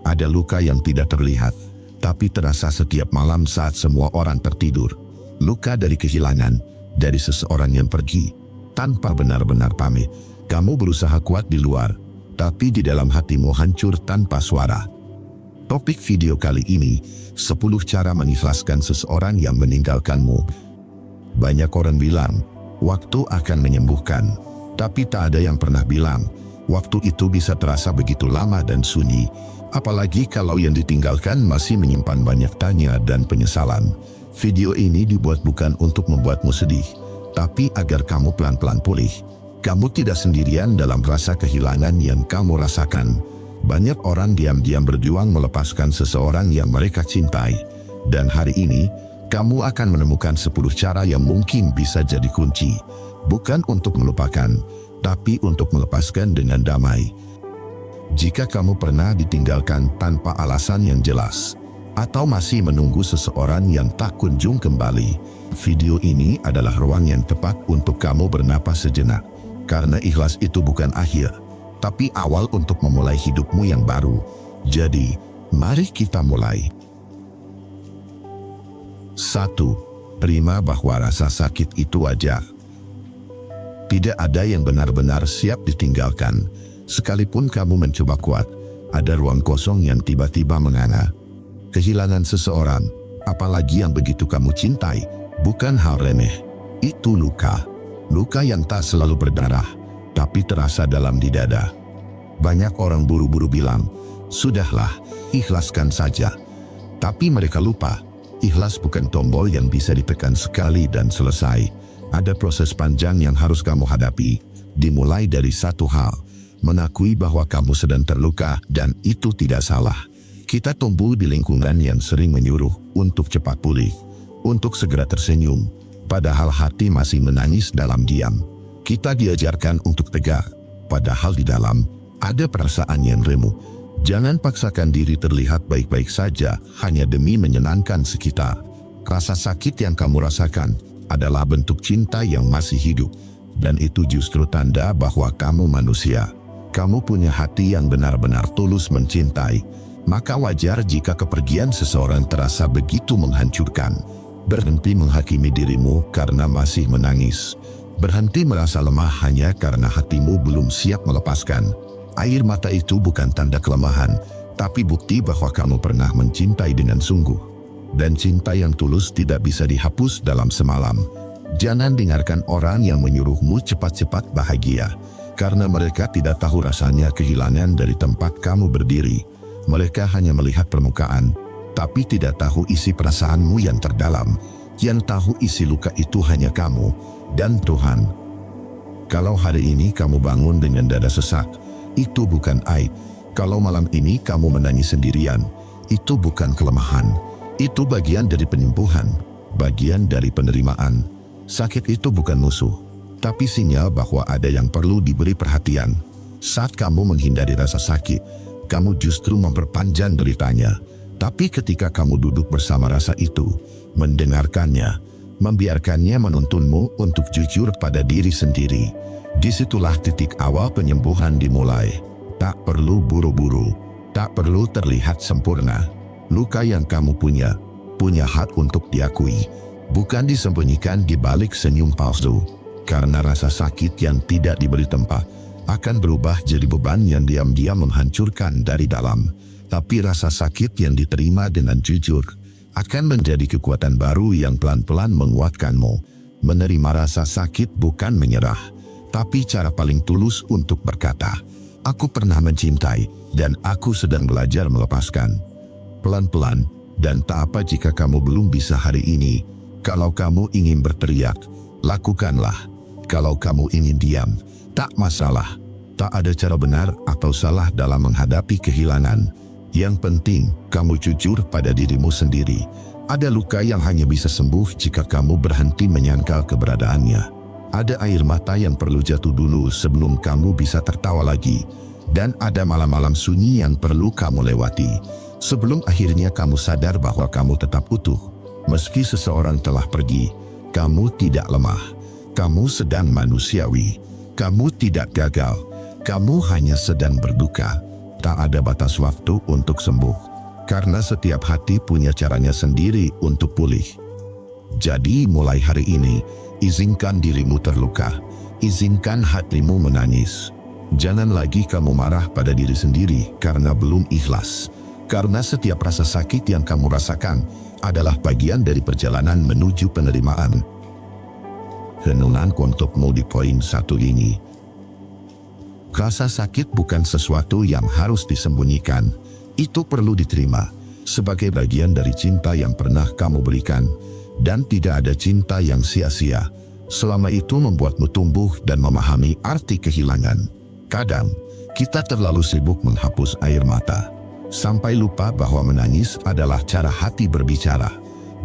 Ada luka yang tidak terlihat, tapi terasa setiap malam saat semua orang tertidur. Luka dari kehilangan, dari seseorang yang pergi, tanpa benar-benar pamit. Kamu berusaha kuat di luar, tapi di dalam hatimu hancur tanpa suara. Topik video kali ini, 10 cara mengikhlaskan seseorang yang meninggalkanmu. Banyak orang bilang, waktu akan menyembuhkan. Tapi tak ada yang pernah bilang, waktu itu bisa terasa begitu lama dan sunyi. Apalagi kalau yang ditinggalkan masih menyimpan banyak tanya dan penyesalan. Video ini dibuat bukan untuk membuatmu sedih, tapi agar kamu pelan-pelan pulih. Kamu tidak sendirian dalam rasa kehilangan yang kamu rasakan. Banyak orang diam-diam berjuang melepaskan seseorang yang mereka cintai. Dan hari ini, kamu akan menemukan 10 cara yang mungkin bisa jadi kunci. Bukan untuk melupakan, tapi untuk melepaskan dengan damai. Jika kamu pernah ditinggalkan tanpa alasan yang jelas, atau masih menunggu seseorang yang tak kunjung kembali, video ini adalah ruang yang tepat untuk kamu bernapas sejenak. Karena ikhlas itu bukan akhir, tapi awal untuk memulai hidupmu yang baru. Jadi, mari kita mulai. 1. Terima bahwa rasa sakit itu wajar. Tidak ada yang benar-benar siap ditinggalkan. Sekalipun kamu mencoba kuat, ada ruang kosong yang tiba-tiba menganga. Kehilangan seseorang, apalagi yang begitu kamu cintai, bukan hal remeh. Itu luka. Luka yang tak selalu berdarah, tapi terasa dalam di dada. Banyak orang buru-buru bilang, sudahlah, ikhlaskan saja. Tapi mereka lupa, ikhlas bukan tombol yang bisa ditekan sekali dan selesai. Ada proses panjang yang harus kamu hadapi. Dimulai dari satu hal, mengakui bahwa kamu sedang terluka dan itu tidak salah. Kita tumbuh di lingkungan yang sering menyuruh untuk cepat pulih, untuk segera tersenyum, padahal hati masih menangis dalam diam. Kita diajarkan untuk tegar, padahal di dalam ada perasaan yang remuk. Jangan paksakan diri terlihat baik-baik saja hanya demi menyenangkan sekitar. Rasa sakit yang kamu rasakan adalah bentuk cinta yang masih hidup, dan itu justru tanda bahwa kamu manusia. Kamu punya hati yang benar-benar tulus mencintai. Maka wajar jika kepergian seseorang terasa begitu menghancurkan. Berhenti menghakimi dirimu karena masih menangis. Berhenti merasa lemah hanya karena hatimu belum siap melepaskan. Air mata itu bukan tanda kelemahan, tapi bukti bahwa kamu pernah mencintai dengan sungguh. Dan cinta yang tulus tidak bisa dihapus dalam semalam. Jangan dengarkan orang yang menyuruhmu cepat-cepat bahagia, karena mereka tidak tahu rasanya kehilangan dari tempat kamu berdiri. Mereka hanya melihat permukaan, tapi tidak tahu isi perasaanmu yang terdalam. Yang tahu isi luka itu hanya kamu dan Tuhan. Kalau hari ini kamu bangun dengan dada sesak, itu bukan aib. Kalau malam ini kamu menangis sendirian, itu bukan kelemahan. Itu bagian dari penyembuhan, bagian dari penerimaan. Sakit itu bukan musuh, tapi sinyal bahwa ada yang perlu diberi perhatian. Saat kamu menghindari rasa sakit, kamu justru memperpanjang deritanya. Tapi ketika kamu duduk bersama rasa itu, mendengarkannya, membiarkannya menuntunmu untuk jujur pada diri sendiri, disitulah titik awal penyembuhan dimulai. Tak perlu buru-buru, tak perlu terlihat sempurna. Luka yang kamu punya hak untuk diakui, bukan disembunyikan di balik senyum palsu. Karena rasa sakit yang tidak diberi tempat akan berubah jadi beban yang diam-diam menghancurkan dari dalam. Tapi rasa sakit yang diterima dengan jujur akan menjadi kekuatan baru yang pelan-pelan menguatkanmu. Menerima rasa sakit bukan menyerah, tapi cara paling tulus untuk berkata, aku pernah mencintai dan aku sedang belajar melepaskan. Pelan-pelan, dan tak apa jika kamu belum bisa hari ini. Kalau kamu ingin berteriak, lakukanlah. Kalau kamu ingin diam, tak masalah. Tak ada cara benar atau salah dalam menghadapi kehilangan. Yang penting, kamu jujur pada dirimu sendiri. Ada luka yang hanya bisa sembuh jika kamu berhenti menyangkal keberadaannya. Ada air mata yang perlu jatuh dulu sebelum kamu bisa tertawa lagi. Dan ada malam-malam sunyi yang perlu kamu lewati sebelum akhirnya kamu sadar bahwa kamu tetap utuh. Meski seseorang telah pergi, kamu tidak lemah. Kamu sedang manusiawi. Kamu tidak gagal. Kamu hanya sedang berduka, tak ada batas waktu untuk sembuh, karena setiap hati punya caranya sendiri untuk pulih. Jadi mulai hari ini, izinkan dirimu terluka, izinkan hatimu menangis. Jangan lagi kamu marah pada diri sendiri karena belum ikhlas, karena setiap rasa sakit yang kamu rasakan adalah bagian dari perjalanan menuju penerimaan. Renungan untukmu di poin 1 ini. Rasa sakit bukan sesuatu yang harus disembunyikan, itu perlu diterima sebagai bagian dari cinta yang pernah kamu berikan, dan tidak ada cinta yang sia-sia selama itu membuatmu tumbuh dan memahami arti kehilangan. Kadang, kita terlalu sibuk menghapus air mata, sampai lupa bahwa menangis adalah cara hati berbicara.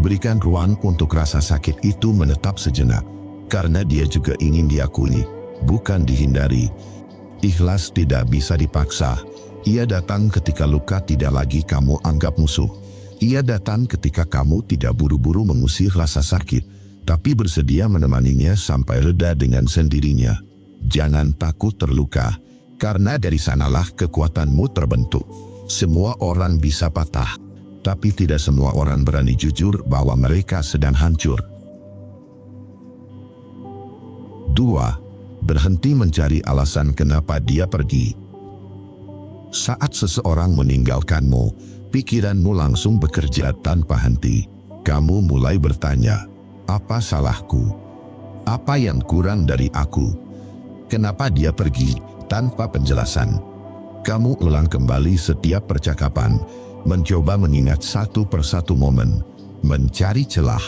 Berikan ruang untuk rasa sakit itu menetap sejenak, karena dia juga ingin diakui, bukan dihindari. Ikhlas tidak bisa dipaksa. Ia datang ketika luka tidak lagi kamu anggap musuh. Ia datang ketika kamu tidak buru-buru mengusir rasa sakit, tapi bersedia menemaninya sampai reda dengan sendirinya. Jangan takut terluka, karena dari sanalah kekuatanmu terbentuk. Semua orang bisa patah, tapi tidak semua orang berani jujur bahwa mereka sedang hancur. 2. Berhenti mencari alasan kenapa dia pergi. Saat seseorang meninggalkanmu, pikiranmu langsung bekerja tanpa henti. Kamu mulai bertanya, apa salahku? Apa yang kurang dari aku? Kenapa dia pergi tanpa penjelasan? Kamu ulang kembali setiap percakapan, mencoba mengingat satu persatu momen, mencari celah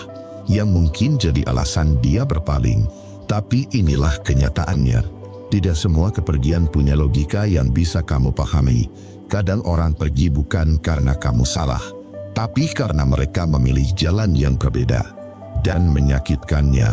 yang mungkin jadi alasan dia berpaling. Tapi inilah kenyataannya. Tidak semua kepergian punya logika yang bisa kamu pahami. Kadang orang pergi bukan karena kamu salah, tapi karena mereka memilih jalan yang berbeda. Dan menyakitkannya,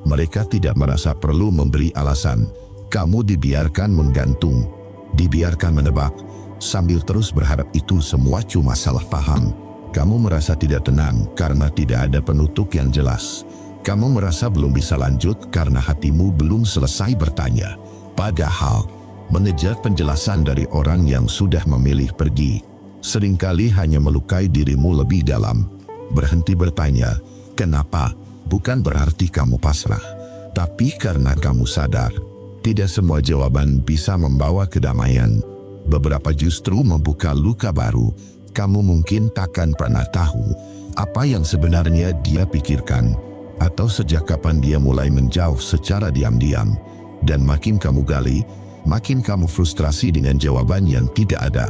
mereka tidak merasa perlu memberi alasan. Kamu dibiarkan menggantung, dibiarkan menebak, sambil terus berharap itu semua cuma salah paham. Kamu merasa tidak tenang karena tidak ada penutup yang jelas. Kamu merasa belum bisa lanjut karena hatimu belum selesai bertanya. Padahal, mengejar penjelasan dari orang yang sudah memilih pergi seringkali hanya melukai dirimu lebih dalam. Berhenti bertanya, kenapa? Bukan berarti kamu pasrah, tapi karena kamu sadar, tidak semua jawaban bisa membawa kedamaian. Beberapa justru membuka luka baru. Kamu mungkin takkan pernah tahu apa yang sebenarnya dia pikirkan, atau sejak kapan dia mulai menjauh secara diam-diam. Dan makin kamu gali, makin kamu frustrasi dengan jawaban yang tidak ada.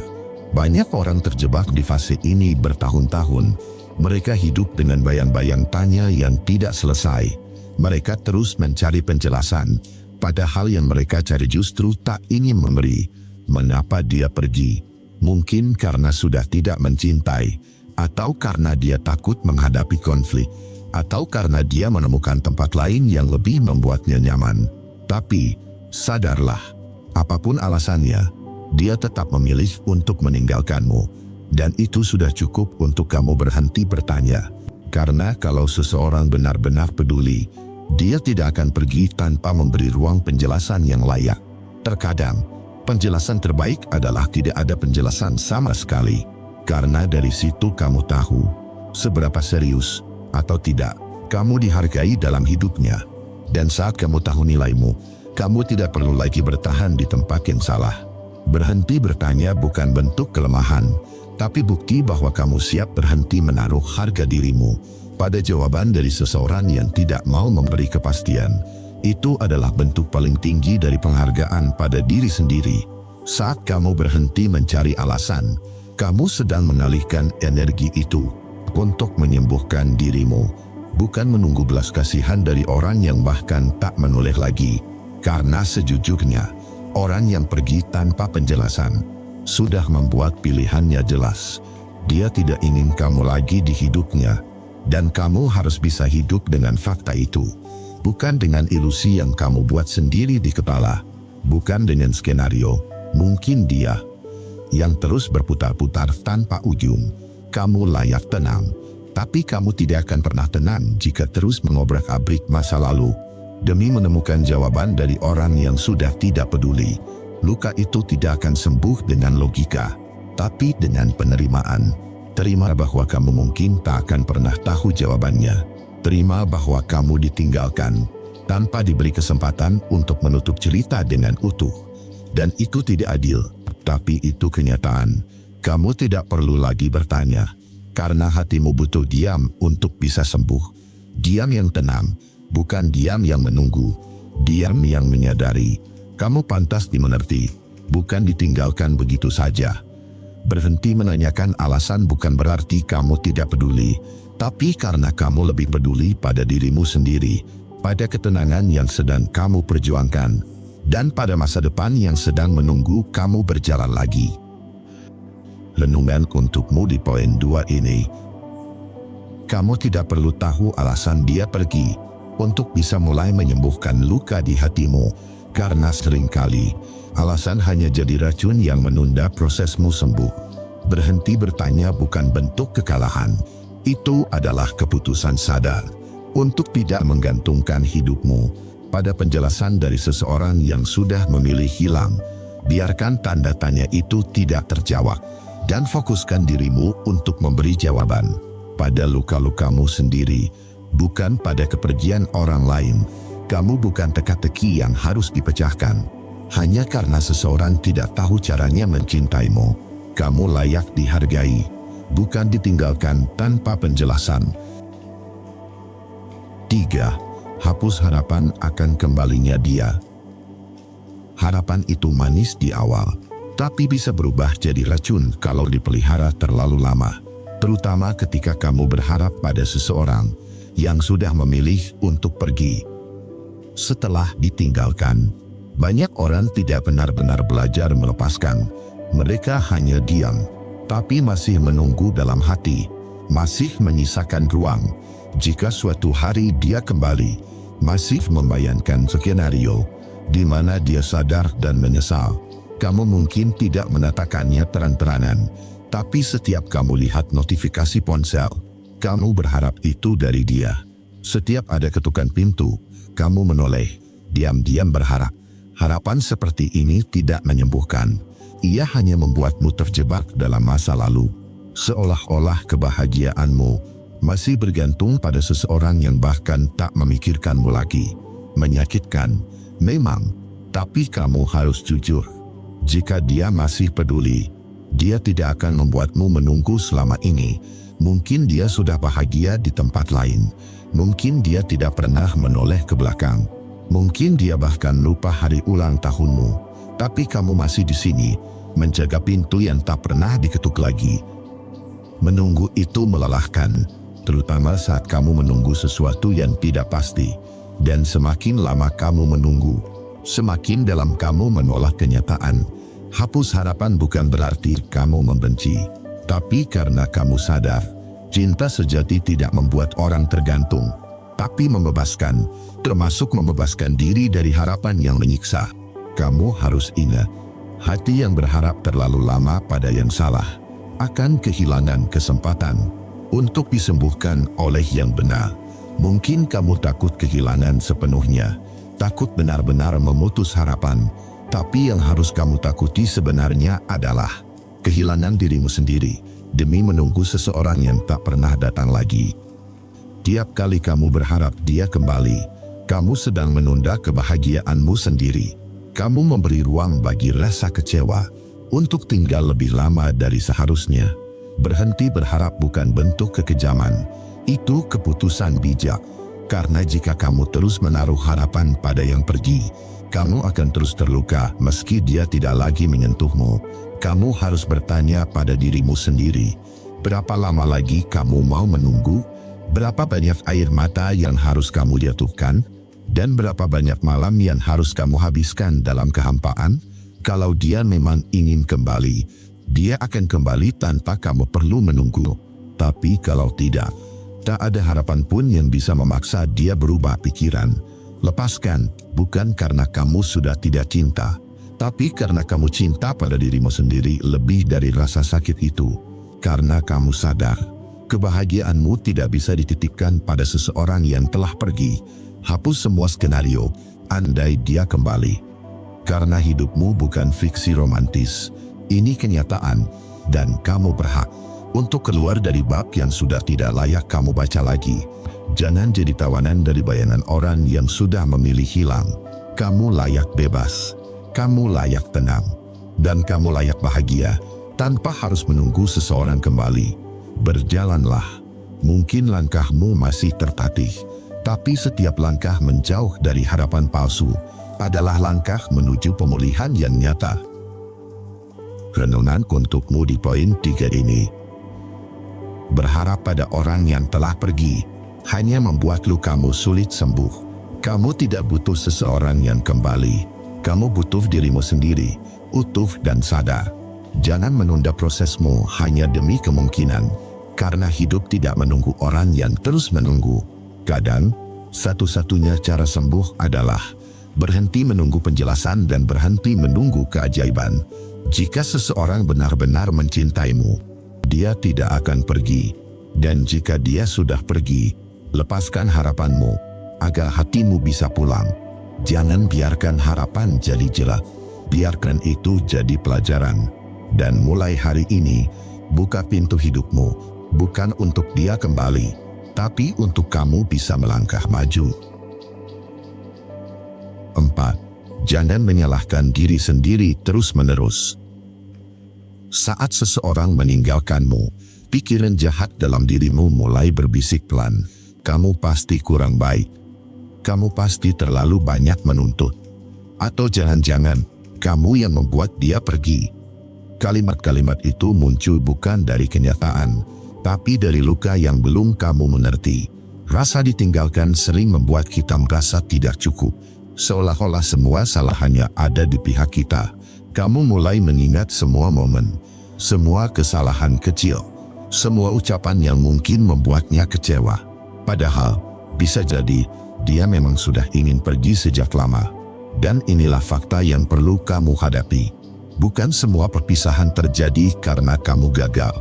Banyak orang terjebak di fase ini bertahun-tahun. Mereka hidup dengan bayang-bayang tanya yang tidak selesai. Mereka terus mencari penjelasan, padahal yang mereka cari justru tak ingin memberi. Mengapa dia pergi? Mungkin karena sudah tidak mencintai, atau karena dia takut menghadapi konflik, atau karena dia menemukan tempat lain yang lebih membuatnya nyaman. Tapi, sadarlah, apapun alasannya, dia tetap memilih untuk meninggalkanmu. Dan itu sudah cukup untuk kamu berhenti bertanya. Karena kalau seseorang benar-benar peduli, dia tidak akan pergi tanpa memberi ruang penjelasan yang layak. Terkadang, penjelasan terbaik adalah tidak ada penjelasan sama sekali. Karena dari situ kamu tahu seberapa serius atau tidak kamu dihargai dalam hidupnya. Dan saat kamu tahu nilaimu, kamu tidak perlu lagi bertahan di tempat yang salah. Berhenti bertanya bukan bentuk kelemahan, tapi bukti bahwa kamu siap berhenti menaruh harga dirimu pada jawaban dari seseorang yang tidak mau memberi kepastian. Itu adalah bentuk paling tinggi dari penghargaan pada diri sendiri. Saat kamu berhenti mencari alasan, kamu sedang mengalihkan energi itu untuk menyembuhkan dirimu, bukan menunggu belas kasihan dari orang yang bahkan tak menoleh lagi. Karena sejujurnya, orang yang pergi tanpa penjelasan sudah membuat pilihannya jelas. Dia tidak ingin kamu lagi di hidupnya, dan kamu harus bisa hidup dengan fakta itu. Bukan dengan ilusi yang kamu buat sendiri di kepala, bukan dengan skenario mungkin dia yang terus berputar-putar tanpa ujung. Kamu layak tenang, tapi kamu tidak akan pernah tenang jika terus mengobrak-abrik masa lalu demi menemukan jawaban dari orang yang sudah tidak peduli. Luka itu tidak akan sembuh dengan logika, tapi dengan penerimaan. Terima bahwa kamu mungkin tak akan pernah tahu jawabannya. Terima bahwa kamu ditinggalkan tanpa diberi kesempatan untuk menutup cerita dengan utuh. Dan itu tidak adil, tapi itu kenyataan. Kamu tidak perlu lagi bertanya, karena hatimu butuh diam untuk bisa sembuh. Diam yang tenang, bukan diam yang menunggu. Diam yang menyadari, kamu pantas dimengerti, bukan ditinggalkan begitu saja. Berhenti menanyakan alasan bukan berarti kamu tidak peduli, tapi karena kamu lebih peduli pada dirimu sendiri, pada ketenangan yang sedang kamu perjuangkan, dan pada masa depan yang sedang menunggu kamu berjalan lagi. Renungan untukmu di poin 2 ini. Kamu tidak perlu tahu alasan dia pergi untuk bisa mulai menyembuhkan luka di hatimu, karena seringkali alasan hanya jadi racun yang menunda prosesmu sembuh. Berhenti bertanya bukan bentuk kekalahan, itu adalah keputusan sadar untuk tidak menggantungkan hidupmu pada penjelasan dari seseorang yang sudah memilih hilang. Biarkan tanda tanya itu tidak terjawab, dan fokuskan dirimu untuk memberi jawaban pada luka-lukamu sendiri, bukan pada kepergian orang lain. Kamu bukan teka-teki yang harus dipecahkan. Hanya karena seseorang tidak tahu caranya mencintaimu, kamu layak dihargai, bukan ditinggalkan tanpa penjelasan. 3. Hapus harapan akan kembalinya dia. Harapan itu manis di awal, tapi bisa berubah jadi racun kalau dipelihara terlalu lama. Terutama ketika kamu berharap pada seseorang yang sudah memilih untuk pergi. Setelah ditinggalkan, banyak orang tidak benar-benar belajar melepaskan. Mereka hanya diam, tapi masih menunggu dalam hati, masih menyisakan ruang. Jika suatu hari dia kembali, masih membayangkan skenario di mana dia sadar dan menyesal. Kamu mungkin tidak menatakannya terang-terangan, tapi setiap kamu lihat notifikasi ponsel, kamu berharap itu dari dia. Setiap ada ketukan pintu, kamu menoleh, diam-diam berharap. Harapan seperti ini tidak menyembuhkan. Ia hanya membuatmu terjebak dalam masa lalu. Seolah-olah kebahagiaanmu masih bergantung pada seseorang yang bahkan tak memikirkanmu lagi. Menyakitkan, memang, tapi kamu harus jujur. Jika dia masih peduli, dia tidak akan membuatmu menunggu selama ini. Mungkin dia sudah bahagia di tempat lain. Mungkin dia tidak pernah menoleh ke belakang. Mungkin dia bahkan lupa hari ulang tahunmu. Tapi kamu masih di sini, menjaga pintu yang tak pernah diketuk lagi. Menunggu itu melelahkan, terutama saat kamu menunggu sesuatu yang tidak pasti. Dan semakin lama kamu menunggu, semakin dalam kamu menolak kenyataan. Hapus harapan bukan berarti kamu membenci, tapi karena kamu sadar, cinta sejati tidak membuat orang tergantung, tapi membebaskan, termasuk membebaskan diri dari harapan yang menyiksa. Kamu harus ingat, hati yang berharap terlalu lama pada yang salah akan kehilangan kesempatan untuk disembuhkan oleh yang benar. Mungkin kamu takut kehilangan sepenuhnya, takut benar-benar memutus harapan, tapi yang harus kamu takuti sebenarnya adalah kehilangan dirimu sendiri demi menunggu seseorang yang tak pernah datang lagi. Tiap kali kamu berharap dia kembali, kamu sedang menunda kebahagiaanmu sendiri. Kamu memberi ruang bagi rasa kecewa untuk tinggal lebih lama dari seharusnya. Berhenti berharap bukan bentuk kekejaman, itu keputusan bijak. Karena jika kamu terus menaruh harapan pada yang pergi, kamu akan terus terluka meski dia tidak lagi menyentuhmu. Kamu harus bertanya pada dirimu sendiri, berapa lama lagi kamu mau menunggu? Berapa banyak air mata yang harus kamu jatuhkan? Dan berapa banyak malam yang harus kamu habiskan dalam kehampaan? Kalau dia memang ingin kembali, dia akan kembali tanpa kamu perlu menunggu. Tapi kalau tidak, tak ada harapan pun yang bisa memaksa dia berubah pikiran. Lepaskan, bukan karena kamu sudah tidak cinta, tapi karena kamu cinta pada dirimu sendiri lebih dari rasa sakit itu. Karena kamu sadar, kebahagiaanmu tidak bisa dititipkan pada seseorang yang telah pergi. Hapus semua skenario, andai dia kembali. Karena hidupmu bukan fiksi romantis, ini kenyataan, dan kamu berhak untuk keluar dari bab yang sudah tidak layak kamu baca lagi. Jangan jadi tawanan dari bayangan orang yang sudah memilih hilang. Kamu layak bebas, kamu layak tenang, dan kamu layak bahagia tanpa harus menunggu seseorang kembali. Berjalanlah. Mungkin langkahmu masih tertatih, tapi setiap langkah menjauh dari harapan palsu adalah langkah menuju pemulihan yang nyata. Renungan untukmu di poin 3 ini. Berharap pada orang yang telah pergi hanya membuat lukamu sulit sembuh. Kamu tidak butuh seseorang yang kembali. Kamu butuh dirimu sendiri, utuh dan sadar. Jangan menunda prosesmu hanya demi kemungkinan, karena hidup tidak menunggu orang yang terus menunggu. Kadang, satu-satunya cara sembuh adalah berhenti menunggu penjelasan dan berhenti menunggu keajaiban. Jika seseorang benar-benar mencintaimu, dia tidak akan pergi. Dan jika dia sudah pergi, lepaskan harapanmu agar hatimu bisa pulang. Jangan biarkan harapan jadi jelek. Biarkan itu jadi pelajaran. Dan mulai hari ini, buka pintu hidupmu, bukan untuk dia kembali, tapi untuk kamu bisa melangkah maju. 4. Jangan menyalahkan diri sendiri terus-menerus. Saat seseorang meninggalkanmu, pikiran jahat dalam dirimu mulai berbisik pelan. Kamu pasti kurang baik. Kamu pasti terlalu banyak menuntut. Atau jangan-jangan, kamu yang membuat dia pergi. Kalimat-kalimat itu muncul bukan dari kenyataan, tapi dari luka yang belum kamu mengerti. Rasa ditinggalkan sering membuat kita merasa tidak cukup, seolah-olah semua salahnya ada di pihak kita. Kamu mulai mengingat semua momen, semua kesalahan kecil, semua ucapan yang mungkin membuatnya kecewa. Padahal, bisa jadi, dia memang sudah ingin pergi sejak lama. Dan inilah fakta yang perlu kamu hadapi. Bukan semua perpisahan terjadi karena kamu gagal.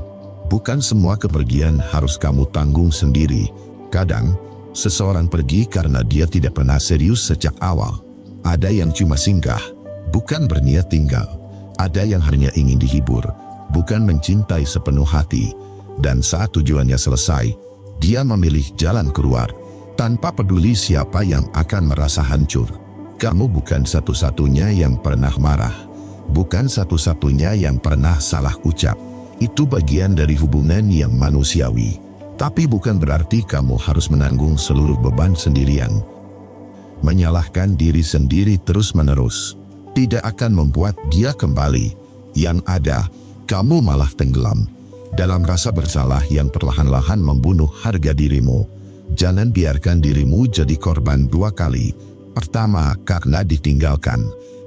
Bukan semua kepergian harus kamu tanggung sendiri. Kadang, seseorang pergi karena dia tidak pernah serius sejak awal. Ada yang cuma singgah, bukan berniat tinggal. Ada yang hanya ingin dihibur, bukan mencintai sepenuh hati. Dan saat tujuannya selesai, dia memilih jalan keluar, tanpa peduli siapa yang akan merasa hancur. Kamu bukan satu-satunya yang pernah marah, bukan satu-satunya yang pernah salah ucap. Itu bagian dari hubungan yang manusiawi. Tapi bukan berarti kamu harus menanggung seluruh beban sendirian. Menyalahkan diri sendiri terus-menerus tidak akan membuat dia kembali. Yang ada, kamu malah tenggelam dalam rasa bersalah yang perlahan-lahan membunuh harga dirimu. Jangan biarkan dirimu jadi korban dua kali. Pertama, karena ditinggalkan.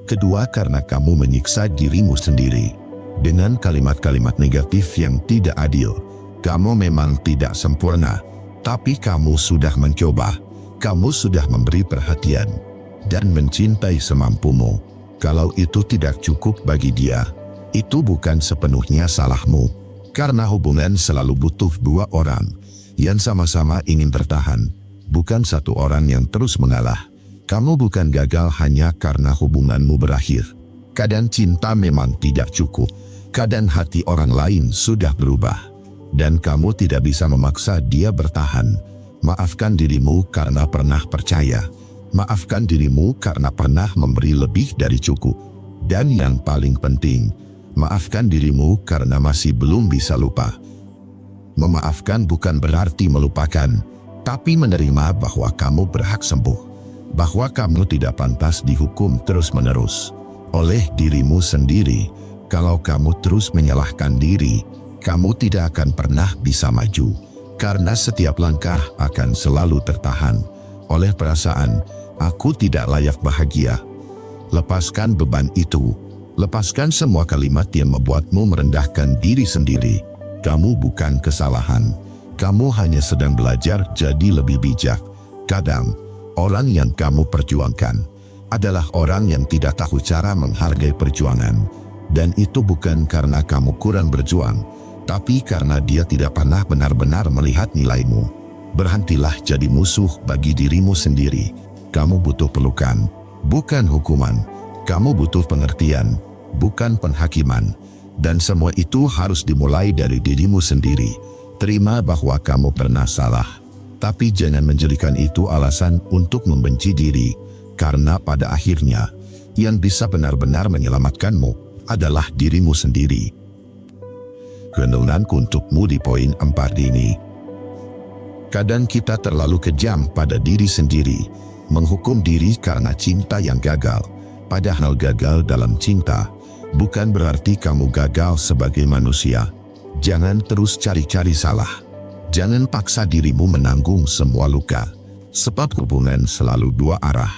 Kedua, karena kamu menyiksa dirimu sendiri dengan kalimat-kalimat negatif yang tidak adil. Kamu memang tidak sempurna, tapi kamu sudah mencoba. Kamu sudah memberi perhatian dan mencintai semampumu. Kalau itu tidak cukup bagi dia, itu bukan sepenuhnya salahmu. Karena hubungan selalu butuh dua orang yang sama-sama ingin bertahan, bukan satu orang yang terus mengalah. Kamu bukan gagal hanya karena hubunganmu berakhir. Kadang cinta memang tidak cukup. Kadang hati orang lain sudah berubah, dan kamu tidak bisa memaksa dia bertahan. Maafkan dirimu karena pernah percaya. Maafkan dirimu karena pernah memberi lebih dari cukup. Dan yang paling penting, maafkan dirimu karena masih belum bisa lupa. Memaafkan bukan berarti melupakan, tapi menerima bahwa kamu berhak sembuh. Bahwa kamu tidak pantas dihukum terus-menerus oleh dirimu sendiri. Kalau kamu terus menyalahkan diri, kamu tidak akan pernah bisa maju. Karena setiap langkah akan selalu tertahan oleh perasaan, aku tidak layak bahagia. Lepaskan beban itu. Lepaskan semua kalimat yang membuatmu merendahkan diri sendiri. Kamu bukan kesalahan. Kamu hanya sedang belajar jadi lebih bijak. Kadang, orang yang kamu perjuangkan adalah orang yang tidak tahu cara menghargai perjuangan. Dan itu bukan karena kamu kurang berjuang, tapi karena dia tidak pernah benar-benar melihat nilaimu. Berhentilah jadi musuh bagi dirimu sendiri. Kamu butuh pelukan, bukan hukuman. Kamu butuh pengertian, bukan penghakiman. Dan semua itu harus dimulai dari dirimu sendiri. Terima bahwa kamu pernah salah. Tapi jangan menjadikan itu alasan untuk membenci diri. Karena pada akhirnya, yang bisa benar-benar menyelamatkanmu adalah dirimu sendiri. Renunganku untukmu di poin 4 ini. Kadang kita terlalu kejam pada diri sendiri, menghukum diri karena cinta yang gagal. Padahal gagal dalam cinta bukan berarti kamu gagal sebagai manusia. Jangan terus cari-cari salah. Jangan paksa dirimu menanggung semua luka. Sebab hubungan selalu dua arah.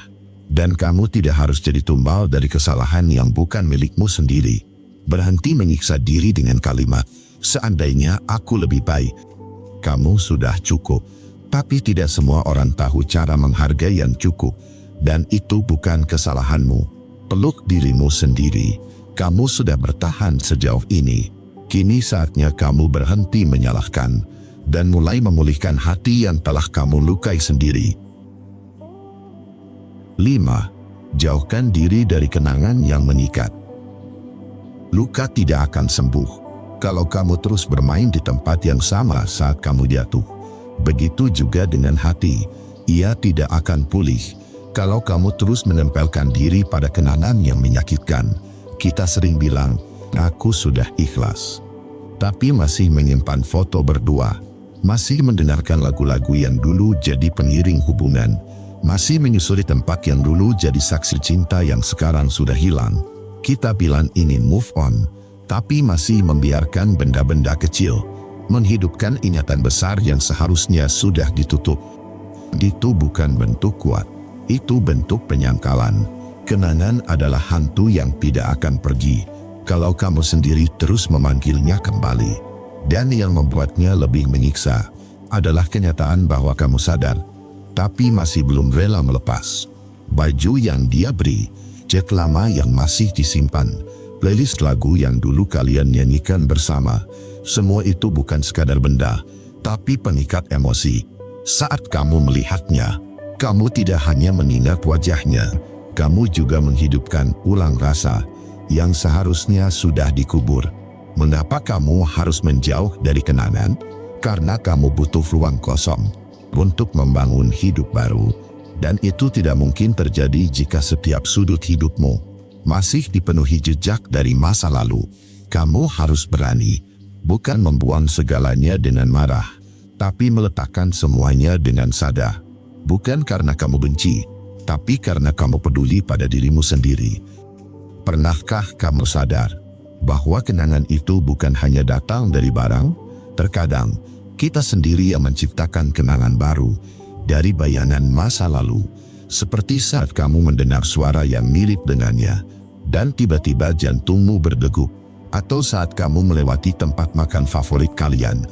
Dan kamu tidak harus jadi tumbal dari kesalahan yang bukan milikmu sendiri. Berhenti menyiksa diri dengan kalimat, seandainya aku lebih baik. Kamu sudah cukup. Tapi tidak semua orang tahu cara menghargai yang cukup. Dan itu bukan kesalahanmu. Peluk dirimu sendiri. Kamu sudah bertahan sejauh ini. Kini saatnya kamu berhenti menyalahkan dan mulai memulihkan hati yang telah kamu lukai sendiri. 5. Jauhkan diri dari kenangan yang mengikat. Luka tidak akan sembuh kalau kamu terus bermain di tempat yang sama saat kamu jatuh. Begitu juga dengan hati, ia tidak akan pulih kalau kamu terus menempelkan diri pada kenangan yang menyakitkan. Kita sering bilang, aku sudah ikhlas. Tapi masih menyimpan foto berdua. Masih mendengarkan lagu-lagu yang dulu jadi pengiring hubungan. Masih menyusuri tempat yang dulu jadi saksi cinta yang sekarang sudah hilang. Kita bilang ingin move on, tapi masih membiarkan benda-benda kecil menghidupkan ingatan besar yang seharusnya sudah ditutup. Itu bukan bentuk kuat, itu bentuk penyangkalan. Kenangan adalah hantu yang tidak akan pergi kalau kamu sendiri terus memanggilnya kembali. Dan yang membuatnya lebih menyiksa adalah kenyataan bahwa kamu sadar, tapi masih belum rela melepas. Baju yang dia beri, chat lama yang masih disimpan, playlist lagu yang dulu kalian nyanyikan bersama, semua itu bukan sekadar benda, tapi pengikat emosi. Saat kamu melihatnya, kamu tidak hanya mengingat wajahnya, kamu juga menghidupkan ulang rasa yang seharusnya sudah dikubur. Mengapa kamu harus menjauh dari kenangan? Karena kamu butuh ruang kosong untuk membangun hidup baru. Dan itu tidak mungkin terjadi jika setiap sudut hidupmu masih dipenuhi jejak dari masa lalu. Kamu harus berani, bukan membuang segalanya dengan marah, tapi meletakkan semuanya dengan sadar. Bukan karena kamu benci, tapi karena kamu peduli pada dirimu sendiri. Pernahkah kamu sadar bahwa kenangan itu bukan hanya datang dari barang? Terkadang, kita sendiri yang menciptakan kenangan baru dari bayangan masa lalu. Seperti saat kamu mendengar suara yang mirip dengannya, dan tiba-tiba jantungmu berdegup. Atau saat kamu melewati tempat makan favorit kalian,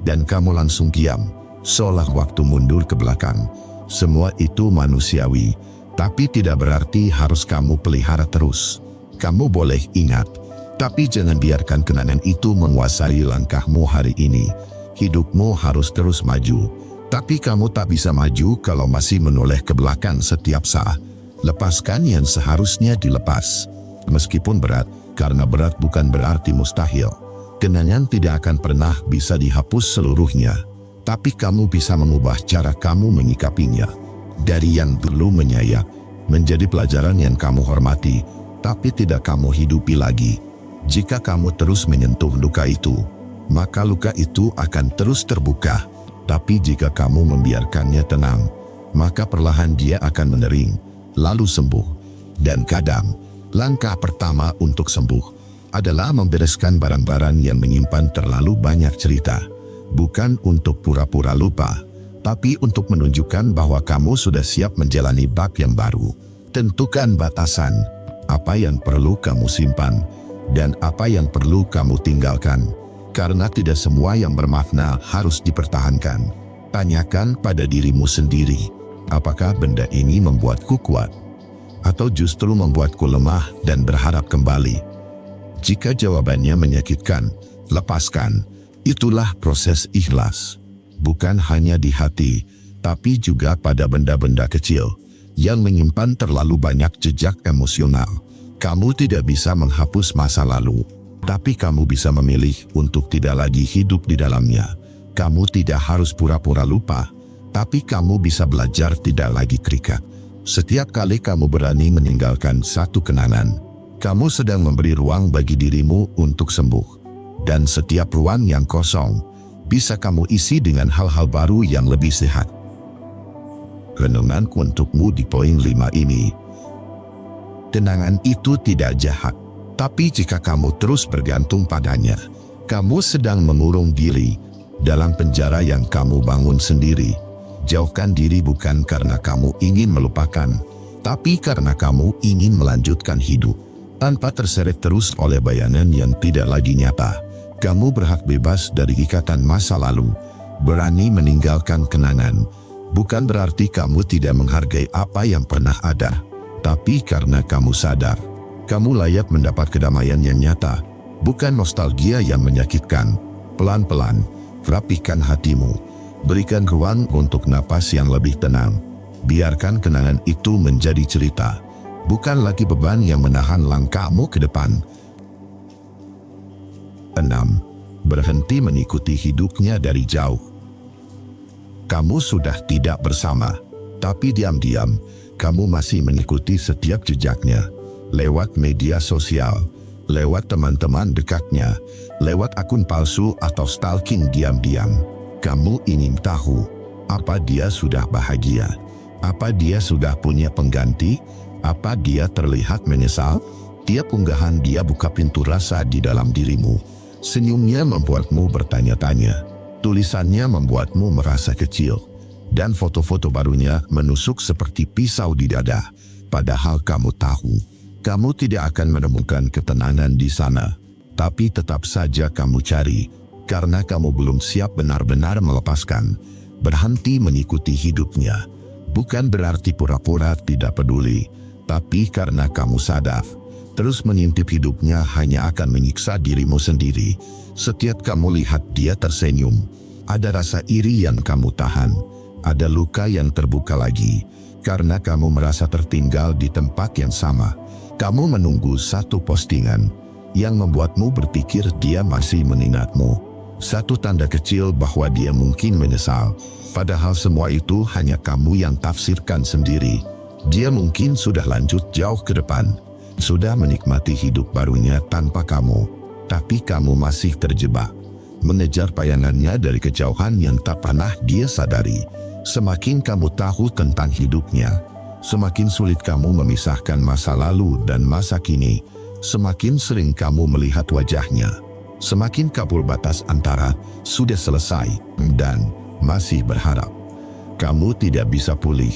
dan kamu langsung diam, seolah waktu mundur ke belakang. Semua itu manusiawi, tapi tidak berarti harus kamu pelihara terus. Kamu boleh ingat, tapi jangan biarkan kenangan itu menguasai langkahmu hari ini. Hidupmu harus terus maju, tapi kamu tak bisa maju kalau masih menoleh ke belakang setiap saat. Lepaskan yang seharusnya dilepas. Meskipun berat, karena berat bukan berarti mustahil. Kenangan tidak akan pernah bisa dihapus seluruhnya, tapi kamu bisa mengubah cara kamu menyikapinya. Dari yang dulu menyayat, menjadi pelajaran yang kamu hormati, tapi tidak kamu hidupi lagi. Jika kamu terus menyentuh luka itu, maka luka itu akan terus terbuka. Tapi jika kamu membiarkannya tenang, maka perlahan dia akan mengering, lalu sembuh. Dan kadang, langkah pertama untuk sembuh adalah membereskan barang-barang yang menyimpan terlalu banyak cerita. Bukan untuk pura-pura lupa, tapi untuk menunjukkan bahwa kamu sudah siap menjalani bab yang baru. Tentukan batasan, apa yang perlu kamu simpan, dan apa yang perlu kamu tinggalkan. Karena tidak semua yang bermakna harus dipertahankan. Tanyakan pada dirimu sendiri, apakah benda ini membuatku kuat? Atau justru membuatku lemah dan berharap kembali? Jika jawabannya menyakitkan, lepaskan. Itulah proses ikhlas. Bukan hanya di hati, tapi juga pada benda-benda kecil yang menyimpan terlalu banyak jejak emosional. Kamu tidak bisa menghapus masa lalu, tapi kamu bisa memilih untuk tidak lagi hidup di dalamnya. Kamu tidak harus pura-pura lupa, tapi kamu bisa belajar tidak lagi terikat. Setiap kali kamu berani meninggalkan satu kenangan, kamu sedang memberi ruang bagi dirimu untuk sembuh. Dan setiap ruang yang kosong, bisa kamu isi dengan hal-hal baru yang lebih sehat. Renunganku untukmu di poin 5 ini. Kenangan itu tidak jahat, tapi jika kamu terus bergantung padanya, kamu sedang mengurung diri dalam penjara yang kamu bangun sendiri. Jauhkan diri bukan karena kamu ingin melupakan, tapi karena kamu ingin melanjutkan hidup. Tanpa terseret terus oleh bayangan yang tidak lagi nyata, kamu berhak bebas dari ikatan masa lalu. Berani meninggalkan kenangan, bukan berarti kamu tidak menghargai apa yang pernah ada. Tapi karena kamu sadar, kamu layak mendapat kedamaian yang nyata, bukan nostalgia yang menyakitkan. Pelan-pelan, rapihkan hatimu, berikan ruang untuk napas yang lebih tenang. Biarkan kenangan itu menjadi cerita, bukan lagi beban yang menahan langkahmu ke depan. 6. Berhenti mengikuti hidupnya dari jauh. Kamu sudah tidak bersama, tapi diam-diam, kamu masih mengikuti setiap jejaknya, lewat media sosial, lewat teman-teman dekatnya, lewat akun palsu atau stalking diam-diam. Kamu ingin tahu, apa dia sudah bahagia? Apa dia sudah punya pengganti? Apa dia terlihat menyesal? Tiap unggahan dia buka pintu rasa di dalam dirimu. Senyumnya membuatmu bertanya-tanya. Tulisannya membuatmu merasa kecil. Dan foto-foto barunya menusuk seperti pisau di dada. Padahal kamu tahu, kamu tidak akan menemukan ketenangan di sana. Tapi tetap saja kamu cari, karena kamu belum siap benar-benar melepaskan. Berhenti mengikuti hidupnya, bukan berarti pura-pura tidak peduli, tapi karena kamu sadar, terus mengintip hidupnya hanya akan menyiksa dirimu sendiri. Setiap kamu lihat dia tersenyum, ada rasa iri yang kamu tahan. Ada luka yang terbuka lagi, karena kamu merasa tertinggal di tempat yang sama. Kamu menunggu satu postingan yang membuatmu berpikir dia masih mengingatmu. Satu tanda kecil bahwa dia mungkin menyesal, padahal semua itu hanya kamu yang tafsirkan sendiri. Dia mungkin sudah lanjut jauh ke depan, sudah menikmati hidup barunya tanpa kamu, tapi kamu masih terjebak, mengejar bayangannya dari kejauhan yang tak pernah dia sadari. Semakin kamu tahu tentang hidupnya, semakin sulit kamu memisahkan masa lalu dan masa kini. Semakin sering kamu melihat wajahnya, semakin kabur batas antara sudah selesai dan masih berharap. Kamu tidak bisa pulih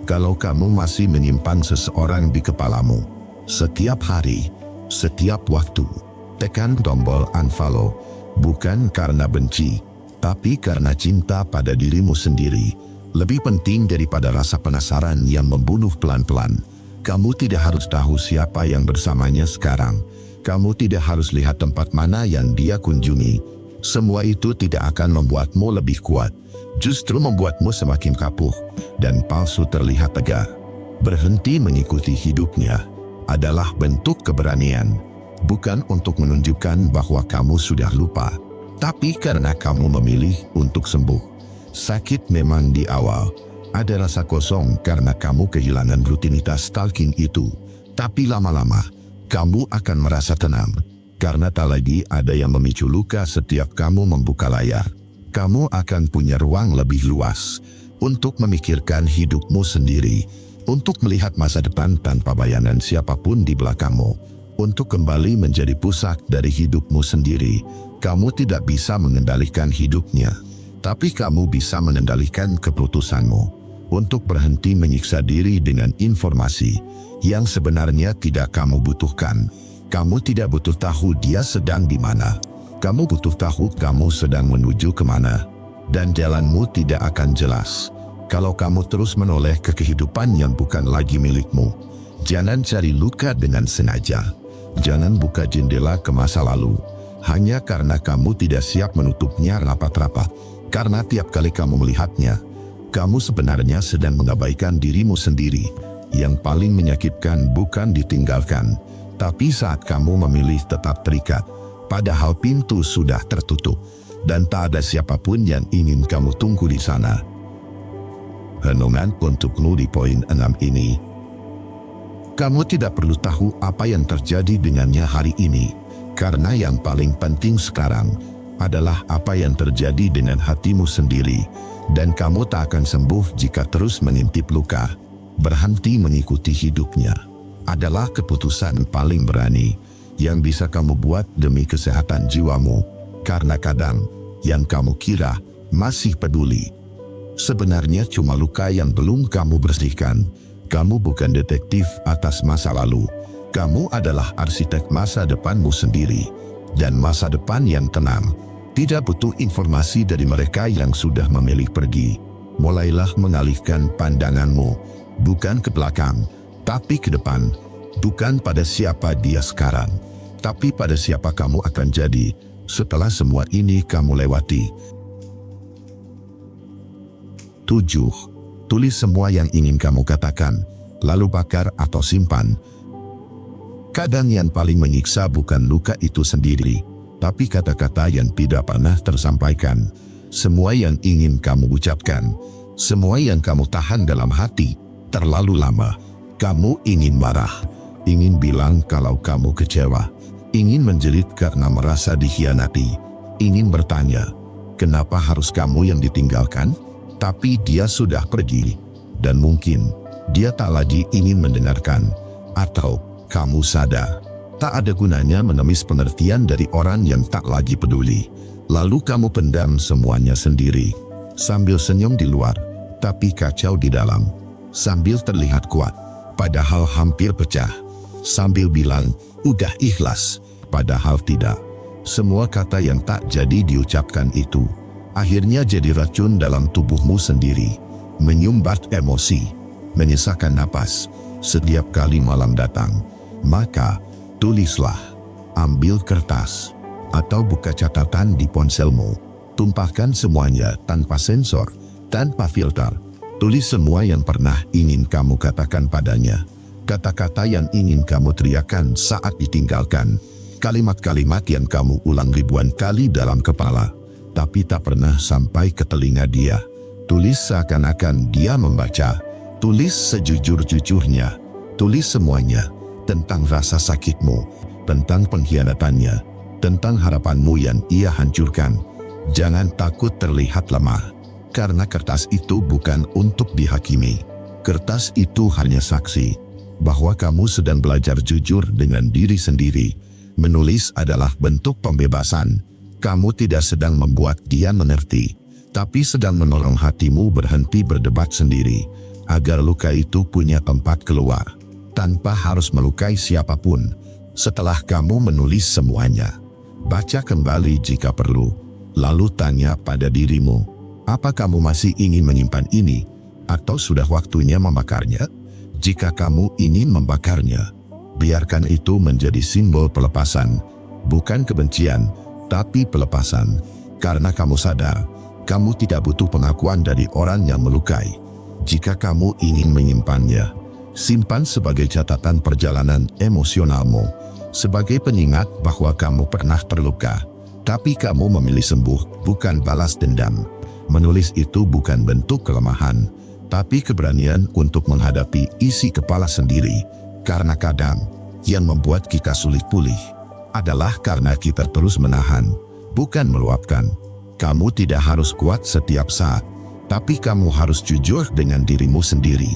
kalau kamu masih menyimpan seseorang di kepalamu. Setiap hari, setiap waktu, tekan tombol unfollow, bukan karena benci, tapi karena cinta pada dirimu sendiri. Lebih penting daripada rasa penasaran yang membunuh pelan-pelan. Kamu tidak harus tahu siapa yang bersamanya sekarang. Kamu tidak harus lihat tempat mana yang dia kunjungi. Semua itu tidak akan membuatmu lebih kuat, justru membuatmu semakin kapuh dan palsu terlihat tegar. Berhenti mengikuti hidupnya adalah bentuk keberanian, bukan untuk menunjukkan bahwa kamu sudah lupa, tapi karena kamu memilih untuk sembuh. Sakit memang di awal, ada rasa kosong karena kamu kehilangan rutinitas stalking itu, tapi lama-lama kamu akan merasa tenang, karena tak lagi ada yang memicu luka setiap kamu membuka layar. Kamu akan punya ruang lebih luas untuk memikirkan hidupmu sendiri, untuk melihat masa depan tanpa bayangan siapapun di belakangmu, untuk kembali menjadi pusat dari hidupmu sendiri. Kamu tidak bisa mengendalikan hidupnya, tapi kamu bisa mengendalikan keputusanmu untuk berhenti menyiksa diri dengan informasi yang sebenarnya tidak kamu butuhkan. Kamu tidak butuh tahu dia sedang di mana. Kamu butuh tahu kamu sedang menuju kemana. Dan jalanmu tidak akan jelas kalau kamu terus menoleh ke kehidupan yang bukan lagi milikmu. Jangan cari luka dengan sengaja. Jangan buka jendela ke masa lalu hanya karena kamu tidak siap menutupnya rapat-rapat. Karena tiap kali kamu melihatnya, kamu sebenarnya sedang mengabaikan dirimu sendiri. Yang paling menyakitkan bukan ditinggalkan, Tapi saat kamu memilih tetap terikat, padahal pintu sudah tertutup dan tak ada siapapun yang ingin kamu tunggu di sana. Renungan untukmu di poin 6 ini. Kamu tidak perlu tahu apa yang terjadi dengannya hari ini, karena yang paling penting sekarang adalah apa yang terjadi dengan hatimu sendiri, dan kamu tak akan sembuh jika terus mengintip luka. Berhenti mengikuti hidupnya adalah keputusan paling berani yang bisa kamu buat demi kesehatan jiwamu, karena kadang yang kamu kira masih peduli sebenarnya cuma luka yang belum kamu bersihkan. Kamu bukan detektif atas masa lalu. Kamu adalah arsitek masa depanmu sendiri. Dan masa depan yang tenang tidak butuh informasi dari mereka yang sudah memilih pergi. Mulailah mengalihkan pandanganmu, bukan ke belakang, tapi ke depan. Bukan pada siapa dia sekarang, tapi pada siapa kamu akan jadi setelah semua ini kamu lewati. 7. Tulis semua yang ingin kamu katakan, lalu bakar atau simpan. Kadang yang paling menyiksa bukan luka itu sendiri, tapi kata-kata yang tidak pernah tersampaikan. Semua yang ingin kamu ucapkan, semua yang kamu tahan dalam hati terlalu lama. Kamu ingin marah, ingin bilang kalau kamu kecewa, ingin menjerit karena merasa dikhianati, ingin bertanya, kenapa harus kamu yang ditinggalkan? Tapi dia sudah pergi, dan mungkin dia tak lagi ingin mendengarkan. Atau kamu sadar, tak ada gunanya menemis pengertian dari orang yang tak lagi peduli. Lalu kamu pendam semuanya sendiri, sambil senyum di luar, tapi kacau di dalam. Sambil terlihat kuat, padahal hampir pecah. Sambil bilang, udah ikhlas, padahal tidak. Semua kata yang tak jadi diucapkan itu akhirnya jadi racun dalam tubuhmu sendiri, menyumbat emosi, menyisakan napas setiap kali malam datang. Maka, tulislah, ambil kertas, atau buka catatan di ponselmu. Tumpahkan semuanya tanpa sensor, tanpa filter. Tulis semua yang pernah ingin kamu katakan padanya. Kata-kata yang ingin kamu teriakkan saat ditinggalkan. Kalimat-kalimat yang kamu ulang ribuan kali dalam kepala, tapi tak pernah sampai ke telinga dia. Tulis seakan-akan dia membaca. Tulis sejujur-jujurnya. Tulis semuanya tentang rasa sakitmu, tentang pengkhianatannya, tentang harapanmu yang ia hancurkan. Jangan takut terlihat lemah, karena kertas itu bukan untuk dihakimi. Kertas itu hanya saksi bahwa kamu sedang belajar jujur dengan diri sendiri. Menulis adalah bentuk pembebasan. Kamu tidak sedang membuat dia mengerti, tapi sedang menolong hatimu berhenti berdebat sendiri, agar luka itu punya tempat keluar, tanpa harus melukai siapapun. Setelah kamu menulis semuanya, baca kembali jika perlu, lalu tanya pada dirimu, apa kamu masih ingin menyimpan ini, atau sudah waktunya membakarnya? Jika kamu ingin membakarnya, biarkan itu menjadi simbol pelepasan, bukan kebencian, tapi pelepasan, karena kamu sadar, kamu tidak butuh pengakuan dari orang yang melukai. Jika kamu ingin menyimpannya, simpan sebagai catatan perjalanan emosionalmu, sebagai pengingat bahwa kamu pernah terluka, tapi kamu memilih sembuh, bukan balas dendam. Menulis itu bukan bentuk kelemahan, tapi keberanian untuk menghadapi isi kepala sendiri, karena kadang yang membuat kita sulit pulih adalah karena kita terus menahan, bukan meluapkan. Kamu tidak harus kuat setiap saat, tapi kamu harus jujur dengan dirimu sendiri.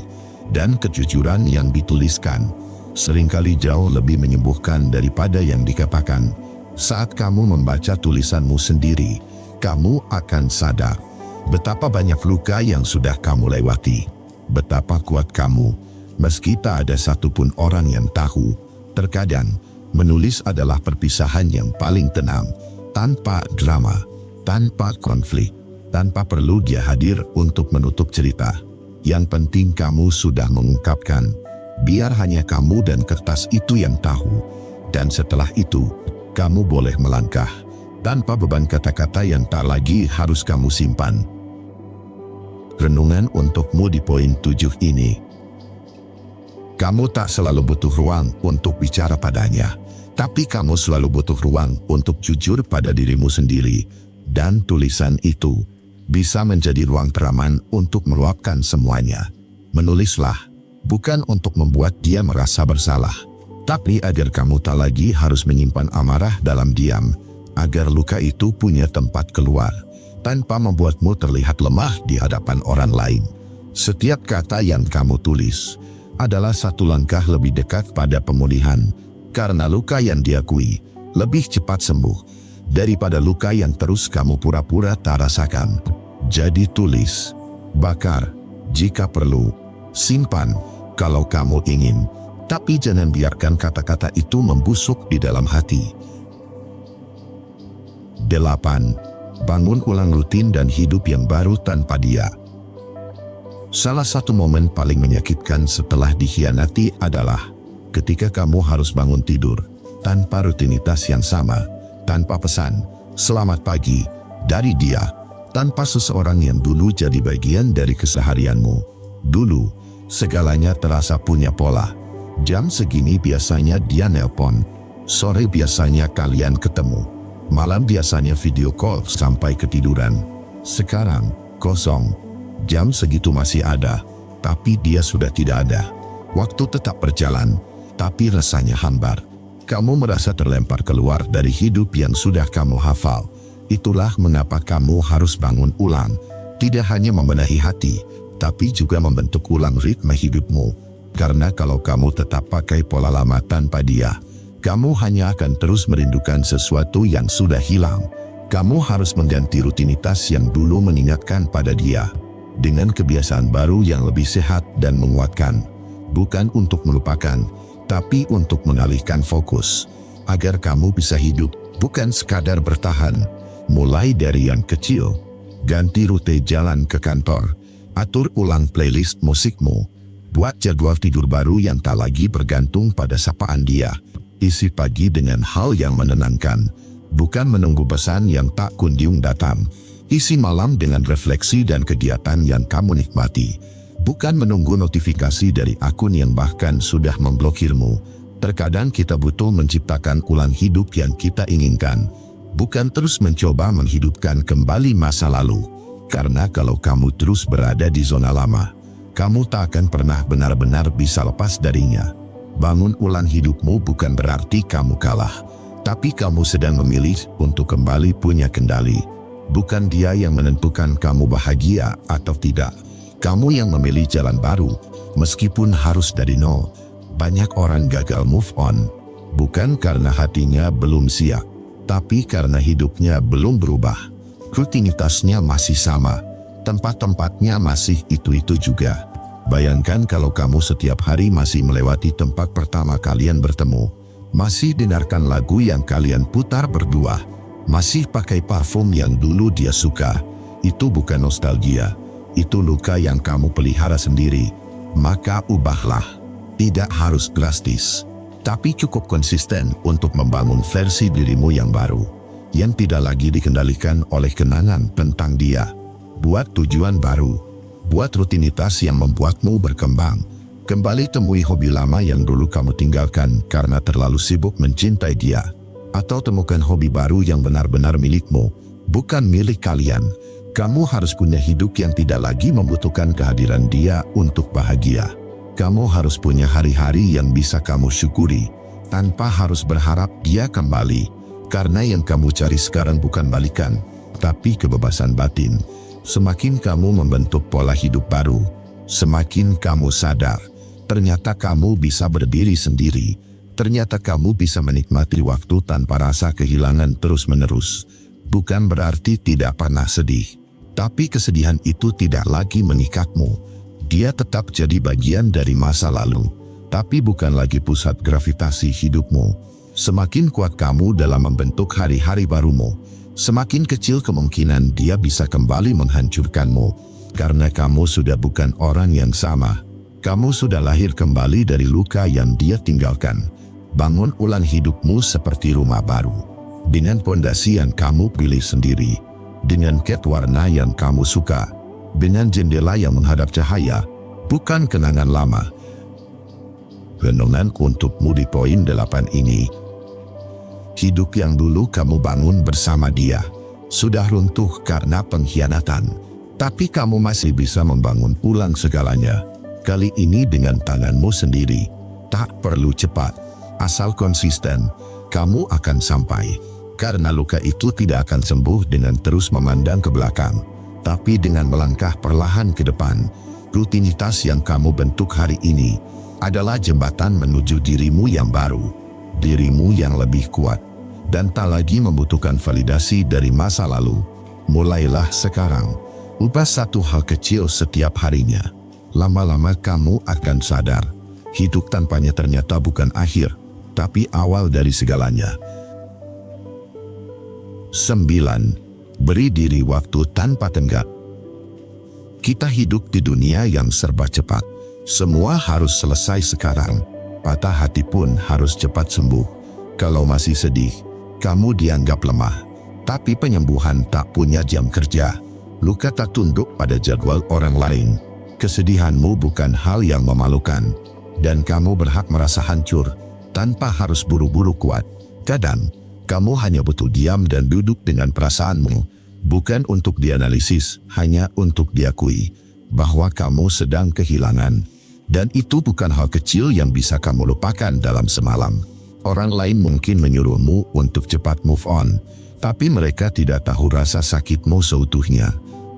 Dan kejujuran yang dituliskan seringkali jauh lebih menyembuhkan daripada yang dikatakan. Saat kamu membaca tulisanmu sendiri, kamu akan sadar betapa banyak luka yang sudah kamu lewati. Betapa kuat kamu, meski tak ada satupun orang yang tahu. Terkadang, menulis adalah perpisahan yang paling tenang, tanpa drama, tanpa konflik, tanpa perlu dia hadir untuk menutup cerita. Yang penting kamu sudah mengungkapkan, biar hanya kamu dan kertas itu yang tahu. Dan setelah itu, kamu boleh melangkah, tanpa beban kata-kata yang tak lagi harus kamu simpan. Renungan untukmu di poin 7 ini. Kamu tak selalu butuh ruang untuk bicara padanya, tapi kamu selalu butuh ruang untuk jujur pada dirimu sendiri. Dan tulisan itu bisa menjadi ruang teraman untuk meluapkan semuanya. Menulislah, bukan untuk membuat dia merasa bersalah, tapi agar kamu tak lagi harus menyimpan amarah dalam diam, agar luka itu punya tempat keluar, tanpa membuatmu terlihat lemah di hadapan orang lain. Setiap kata yang kamu tulis adalah satu langkah lebih dekat pada pemulihan, karena luka yang diakui lebih cepat sembuh daripada luka yang terus kamu pura-pura tak rasakan. Jadi tulis, bakar jika perlu, simpan kalau kamu ingin, tapi jangan biarkan kata-kata itu membusuk di dalam hati. 8. Bangun ulang rutin dan hidup yang baru tanpa dia. Salah satu momen paling menyakitkan setelah dikhianati adalah ketika kamu harus bangun tidur tanpa rutinitas yang sama, tanpa pesan "selamat pagi" dari dia, tanpa seseorang yang dulu jadi bagian dari keseharianmu. Dulu, segalanya terasa punya pola. Jam segini biasanya dia nelpon, sore biasanya kalian ketemu, malam biasanya video call sampai ketiduran. Sekarang, kosong. Jam segitu masih ada, tapi dia sudah tidak ada. Waktu tetap berjalan, tapi rasanya hambar. Kamu merasa terlempar keluar dari hidup yang sudah kamu hafal. Itulah mengapa kamu harus bangun ulang, tidak hanya membenahi hati, tapi juga membentuk ulang ritme hidupmu. Karena kalau kamu tetap pakai pola lama tanpa dia, kamu hanya akan terus merindukan sesuatu yang sudah hilang. Kamu harus mengganti rutinitas yang dulu mengingatkan pada dia dengan kebiasaan baru yang lebih sehat dan menguatkan. Bukan untuk melupakan, tapi untuk mengalihkan fokus, agar kamu bisa hidup, bukan sekadar bertahan. Mulai dari yang kecil, ganti rute jalan ke kantor, atur ulang playlist musikmu, buat jadwal tidur baru yang tak lagi bergantung pada sapaan dia. Isi pagi dengan hal yang menenangkan, bukan menunggu pesan yang tak kunjung datang. Isi malam dengan refleksi dan kegiatan yang kamu nikmati, bukan menunggu notifikasi dari akun yang bahkan sudah memblokirmu. Terkadang kita butuh menciptakan ulang hidup yang kita inginkan, bukan terus mencoba menghidupkan kembali masa lalu. Karena kalau kamu terus berada di zona lama, kamu tak akan pernah benar-benar bisa lepas darinya. Bangun ulang hidupmu bukan berarti kamu kalah, tapi kamu sedang memilih untuk kembali punya kendali. Bukan dia yang menentukan kamu bahagia atau tidak. Kamu yang memilih jalan baru, meskipun harus dari nol. Banyak orang gagal move on, bukan karena hatinya belum siap, tapi karena hidupnya belum berubah. Rutinitasnya masih sama, tempat-tempatnya masih itu-itu juga. Bayangkan kalau kamu setiap hari masih melewati tempat pertama kalian bertemu, masih dengarkan lagu yang kalian putar berdua, masih pakai parfum yang dulu dia suka. Itu bukan nostalgia, itu luka yang kamu pelihara sendiri. Maka ubahlah. Tidak harus drastis, tapi cukup konsisten untuk membangun versi dirimu yang baru, yang tidak lagi dikendalikan oleh kenangan tentang dia. Buat tujuan baru, buat rutinitas yang membuatmu berkembang. Kembali temui hobi lama yang dulu kamu tinggalkan karena terlalu sibuk mencintai dia. Atau temukan hobi baru yang benar-benar milikmu, bukan milik kalian. Kamu harus punya hidup yang tidak lagi membutuhkan kehadiran dia untuk bahagia. Kamu harus punya hari-hari yang bisa kamu syukuri, tanpa harus berharap dia kembali. Karena yang kamu cari sekarang bukan balikan, tapi kebebasan batin. Semakin kamu membentuk pola hidup baru, semakin kamu sadar, ternyata kamu bisa berdiri sendiri. Ternyata kamu bisa menikmati waktu tanpa rasa kehilangan terus-menerus. Bukan berarti tidak pernah sedih, tapi kesedihan itu tidak lagi mengikatmu. Dia tetap jadi bagian dari masa lalu, tapi bukan lagi pusat gravitasi hidupmu. Semakin kuat kamu dalam membentuk hari-hari barumu, semakin kecil kemungkinan dia bisa kembali menghancurkanmu. Karena kamu sudah bukan orang yang sama. Kamu sudah lahir kembali dari luka yang dia tinggalkan. Bangun ulang hidupmu seperti rumah baru, dengan pondasi yang kamu pilih sendiri, dengan cat warna yang kamu suka, dengan jendela yang menghadap cahaya, bukan kenangan lama. renungan untukmu di poin 8 ini. Hidup yang dulu kamu bangun bersama dia sudah runtuh karena pengkhianatan, tapi kamu masih bisa membangun ulang segalanya. Kali ini dengan tanganmu sendiri. Tak perlu cepat, asal konsisten, kamu akan sampai. Karena luka itu tidak akan sembuh dengan terus memandang ke belakang, tapi dengan melangkah perlahan ke depan. Rutinitas yang kamu bentuk hari ini adalah jembatan menuju dirimu yang baru, dirimu yang lebih kuat, dan tak lagi membutuhkan validasi dari masa lalu. Mulailah sekarang, ubah satu hal kecil setiap harinya. Lama-lama kamu akan sadar, hidup tanpanya ternyata bukan akhir, tapi awal dari segalanya. 9. Beri diri waktu tanpa tenggat. Kita hidup di dunia yang serba cepat. Semua harus selesai sekarang. Patah hati pun harus cepat sembuh. Kalau masih sedih, kamu dianggap lemah. Tapi penyembuhan tak punya jam kerja. Luka tak tunduk pada jadwal orang lain. Kesedihanmu bukan hal yang memalukan, dan kamu berhak merasa hancur tanpa harus buru-buru kuat. Kadang, kamu hanya butuh diam dan duduk dengan perasaanmu, bukan untuk dianalisis, hanya untuk diakui bahwa kamu sedang kehilangan. Dan itu bukan hal kecil yang bisa kamu lupakan dalam semalam. Orang lain mungkin menyuruhmu untuk cepat move on, tapi mereka tidak tahu rasa sakitmu seutuhnya.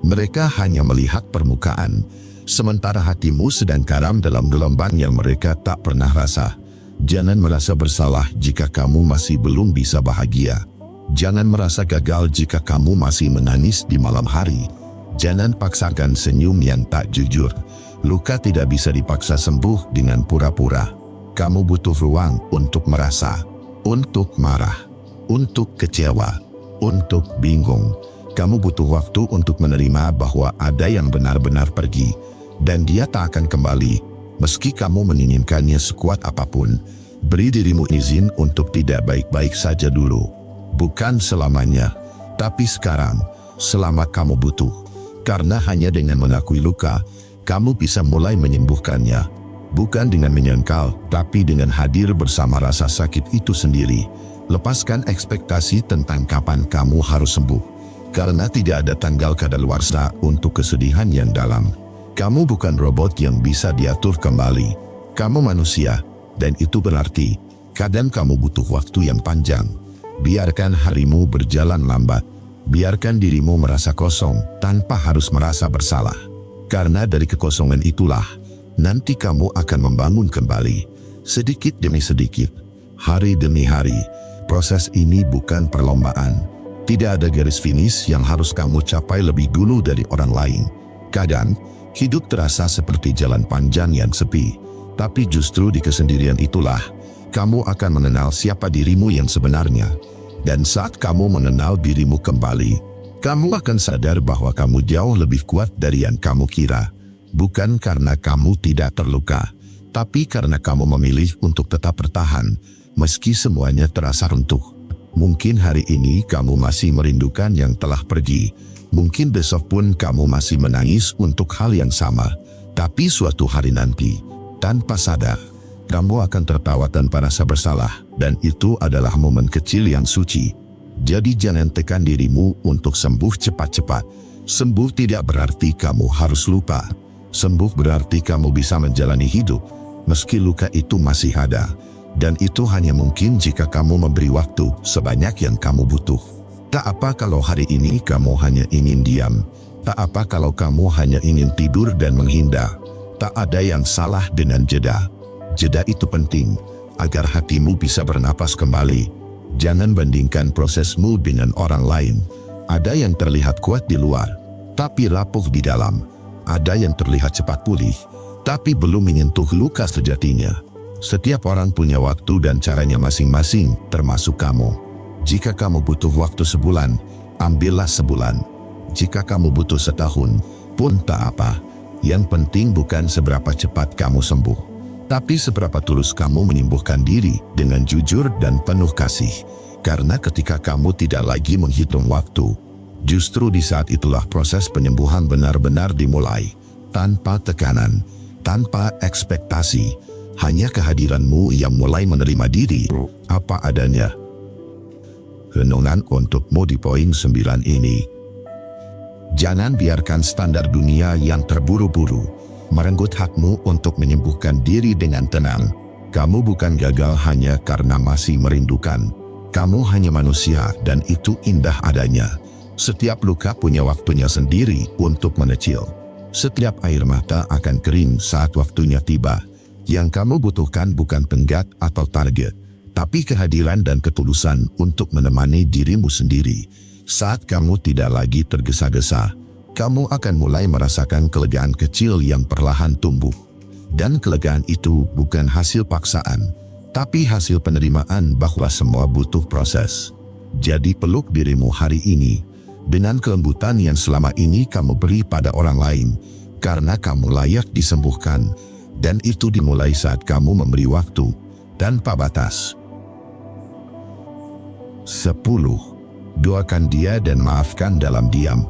Mereka hanya melihat permukaan, sementara hatimu sedang karam dalam gelombang yang mereka tak pernah rasa. Jangan merasa bersalah jika kamu masih belum bisa bahagia. Jangan merasa gagal jika kamu masih menangis di malam hari. Jangan paksakan senyum yang tak jujur. Luka tidak bisa dipaksa sembuh dengan pura-pura. Kamu butuh ruang untuk merasa, untuk marah, untuk kecewa, untuk bingung. Kamu butuh waktu untuk menerima bahwa ada yang benar-benar pergi, dan dia tak akan kembali, meski kamu menginginkannya sekuat apapun. Beri dirimu izin untuk tidak baik-baik saja dulu. Bukan selamanya, tapi sekarang, selama kamu butuh. Karena hanya dengan mengakui luka, kamu bisa mulai menyembuhkannya. Bukan dengan menyangkal, tapi dengan hadir bersama rasa sakit itu sendiri. Lepaskan ekspektasi tentang kapan kamu harus sembuh. Karena tidak ada tanggal kadaluarsa untuk kesedihan yang dalam. Kamu bukan robot yang bisa diatur kembali. Kamu manusia, dan itu berarti kadang kamu butuh waktu yang panjang. Biarkan harimu berjalan lambat. Biarkan dirimu merasa kosong tanpa harus merasa bersalah. Karena dari kekosongan itulah, nanti kamu akan membangun kembali. Sedikit demi sedikit, hari demi hari. Proses ini bukan perlombaan. Tidak ada garis finish yang harus kamu capai lebih dulu dari orang lain. Kadang, hidup terasa seperti jalan panjang yang sepi, tapi justru di kesendirian itulah, kamu akan mengenal siapa dirimu yang sebenarnya. Dan saat kamu mengenal dirimu kembali, kamu akan sadar bahwa kamu jauh lebih kuat dari yang kamu kira. Bukan karena kamu tidak terluka, tapi karena kamu memilih untuk tetap bertahan, meski semuanya terasa runtuh. Mungkin hari ini kamu masih merindukan yang telah pergi. Mungkin besok pun kamu masih menangis untuk hal yang sama. Tapi suatu hari nanti, tanpa sadar, kamu akan tertawa tanpa rasa bersalah. Dan itu adalah momen kecil yang suci. Jadi jangan tekan dirimu untuk sembuh cepat-cepat. Sembuh tidak berarti kamu harus lupa. Sembuh berarti kamu bisa menjalani hidup, meski luka itu masih ada. Dan itu hanya mungkin jika kamu memberi waktu sebanyak yang kamu butuh. Tak apa kalau hari ini kamu hanya ingin diam. Tak apa kalau kamu hanya ingin tidur dan menghindar. Tak ada yang salah dengan jeda. Jeda itu penting, agar hatimu bisa bernapas kembali. Jangan bandingkan prosesmu dengan orang lain. Ada yang terlihat kuat di luar, tapi rapuh di dalam. Ada yang terlihat cepat pulih, tapi belum menyentuh luka sejatinya. Setiap orang punya waktu dan caranya masing-masing, termasuk kamu. Jika kamu butuh waktu sebulan, ambillah sebulan. Jika kamu butuh setahun, pun tak apa. Yang penting bukan seberapa cepat kamu sembuh, tapi seberapa tulus kamu menyembuhkan diri dengan jujur dan penuh kasih. Karena ketika kamu tidak lagi menghitung waktu, justru di saat itulah proses penyembuhan benar-benar dimulai. Tanpa tekanan, tanpa ekspektasi, Hanya kehadiranmu yang mulai menerima diri apa adanya. Renungan untukmu di poin 9 ini. Jangan biarkan standar dunia yang terburu-buru merenggut hakmu untuk menyembuhkan diri dengan tenang. Kamu bukan gagal hanya karena masih merindukan. Kamu hanya manusia dan itu indah adanya. Setiap luka punya waktunya sendiri untuk mengecil. Setiap air mata akan kering saat waktunya tiba. Yang kamu butuhkan bukan tenggat atau target, tapi kehadiran dan ketulusan untuk menemani dirimu sendiri. Saat kamu tidak lagi tergesa-gesa, kamu akan mulai merasakan kelegaan kecil yang perlahan tumbuh. Dan kelegaan itu bukan hasil paksaan, tapi hasil penerimaan bahwa semua butuh proses. Jadi peluk dirimu hari ini dengan kelembutan yang selama ini kamu beri pada orang lain, karena kamu layak disembuhkan. Dan itu dimulai saat kamu memberi waktu tanpa batas. 10. Doakan dia dan maafkan dalam diam.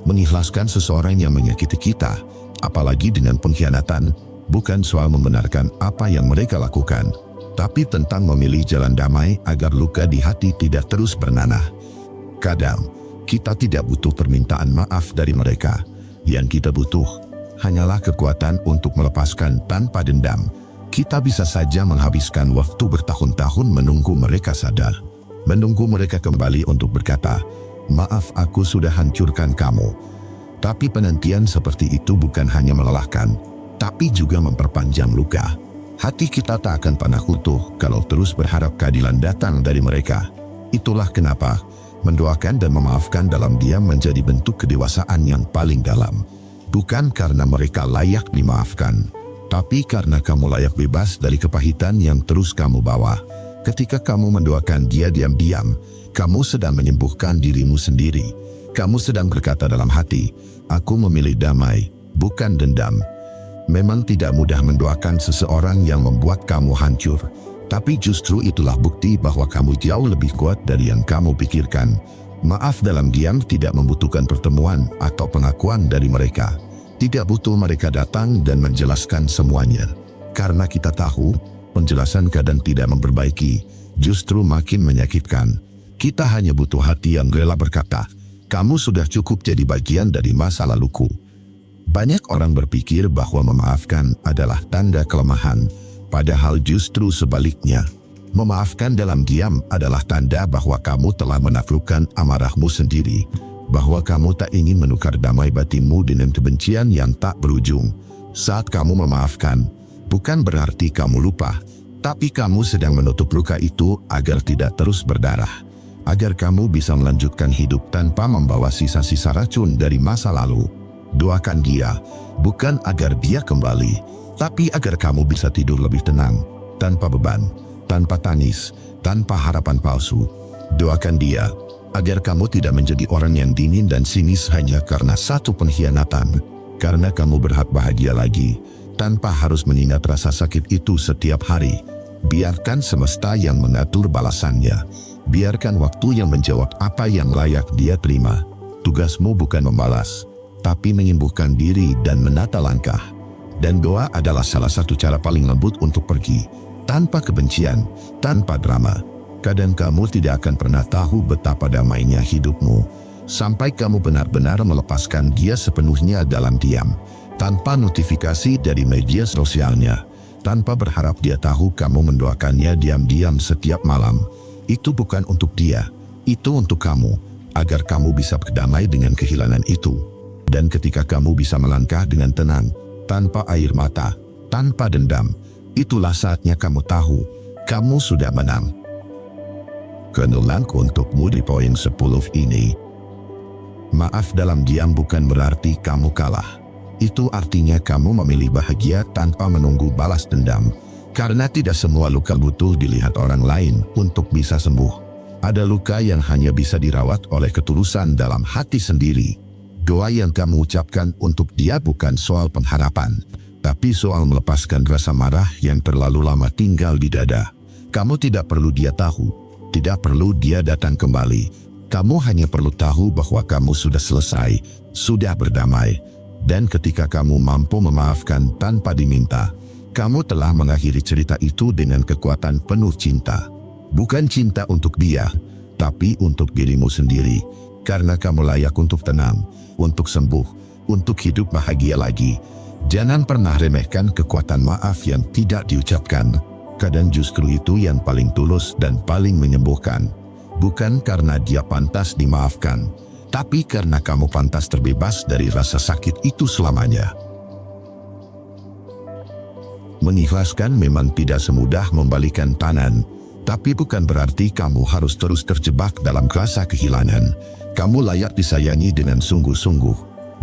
Mengikhlaskan seseorang yang menyakiti kita, apalagi dengan pengkhianatan, bukan soal membenarkan apa yang mereka lakukan, tapi tentang memilih jalan damai agar luka di hati tidak terus bernanah. Kadang, kita tidak butuh permintaan maaf dari mereka. Yang kita butuh hanyalah kekuatan untuk melepaskan tanpa dendam. Kita bisa saja menghabiskan waktu bertahun-tahun menunggu mereka sadar. Menunggu mereka kembali untuk berkata, "Maaf, aku sudah hancurkan kamu." Tapi penantian seperti itu bukan hanya melelahkan, tapi juga memperpanjang luka. Hati kita tak akan pernah utuh kalau terus berharap keadilan datang dari mereka. Itulah kenapa mendoakan dan memaafkan dalam diam menjadi bentuk kedewasaan yang paling dalam. Bukan karena mereka layak dimaafkan, tapi karena kamu layak bebas dari kepahitan yang terus kamu bawa. Ketika kamu mendoakan dia diam-diam, kamu sedang menyembuhkan dirimu sendiri. Kamu sedang berkata dalam hati, "Aku memilih damai, bukan dendam." Memang tidak mudah mendoakan seseorang yang membuat kamu hancur, tapi justru itulah bukti bahwa kamu jauh lebih kuat dari yang kamu pikirkan. Maaf dalam diam tidak membutuhkan pertemuan atau pengakuan dari mereka. Tidak butuh mereka datang dan menjelaskan semuanya. Karena kita tahu, penjelasan kadang tidak memperbaiki, justru makin menyakitkan. Kita hanya butuh hati yang rela berkata, "Kamu sudah cukup jadi bagian dari masa laluku." Banyak orang berpikir bahwa memaafkan adalah tanda kelemahan, padahal justru sebaliknya. Memaafkan dalam diam adalah tanda bahwa kamu telah menaklukkan amarahmu sendiri, bahwa kamu tak ingin menukar damai batinmu dengan kebencian yang tak berujung. Saat kamu memaafkan, bukan berarti kamu lupa, tapi kamu sedang menutup luka itu agar tidak terus berdarah, agar kamu bisa melanjutkan hidup tanpa membawa sisa-sisa racun dari masa lalu. Doakan dia, bukan agar dia kembali, tapi agar kamu bisa tidur lebih tenang, tanpa beban, tanpa tangis, tanpa harapan palsu. Doakan dia, agar kamu tidak menjadi orang yang dingin dan sinis hanya karena satu pengkhianatan, karena kamu berhak bahagia lagi, tanpa harus mengingat rasa sakit itu setiap hari. Biarkan semesta yang mengatur balasannya. Biarkan waktu yang menjawab apa yang layak dia terima. Tugasmu bukan membalas, tapi menyembuhkan diri dan menata langkah. Dan doa adalah salah satu cara paling lembut untuk pergi. Tanpa kebencian, tanpa drama. Kadang kamu tidak akan pernah tahu betapa damainya hidupmu, sampai kamu benar-benar melepaskan dia sepenuhnya dalam diam, tanpa notifikasi dari media sosialnya, tanpa berharap dia tahu kamu mendoakannya diam-diam setiap malam. Itu bukan untuk dia, itu untuk kamu, agar kamu bisa berdamai dengan kehilangan itu. Dan ketika kamu bisa melangkah dengan tenang, tanpa air mata, tanpa dendam, itulah saatnya kamu tahu, kamu sudah menang. Renungan untukmu di poin 10 ini. Maaf dalam diam bukan berarti kamu kalah. Itu artinya kamu memilih bahagia tanpa menunggu balas dendam. Karena tidak semua luka butuh dilihat orang lain untuk bisa sembuh. Ada luka yang hanya bisa dirawat oleh ketulusan dalam hati sendiri. Doa yang kamu ucapkan untuk dia bukan soal pengharapan, tapi soal melepaskan rasa marah yang terlalu lama tinggal di dada. Kamu tidak perlu dia tahu, tidak perlu dia datang kembali. Kamu hanya perlu tahu bahwa kamu sudah selesai, sudah berdamai. Dan ketika kamu mampu memaafkan tanpa diminta, Kamu telah mengakhiri cerita itu dengan kekuatan penuh cinta. Bukan cinta untuk dia, tapi untuk dirimu sendiri. Karena kamu layak untuk tenang, untuk sembuh, untuk hidup bahagia lagi. Jangan pernah remehkan kekuatan maaf yang tidak diucapkan. Kadang justru itu yang paling tulus dan paling menyembuhkan. Bukan karena dia pantas dimaafkan, tapi karena kamu pantas terbebas dari rasa sakit itu selamanya. Mengikhlaskan memang tidak semudah membalikan tangan, tapi bukan berarti kamu harus terus terjebak dalam rasa kehilangan. Kamu layak disayangi dengan sungguh-sungguh,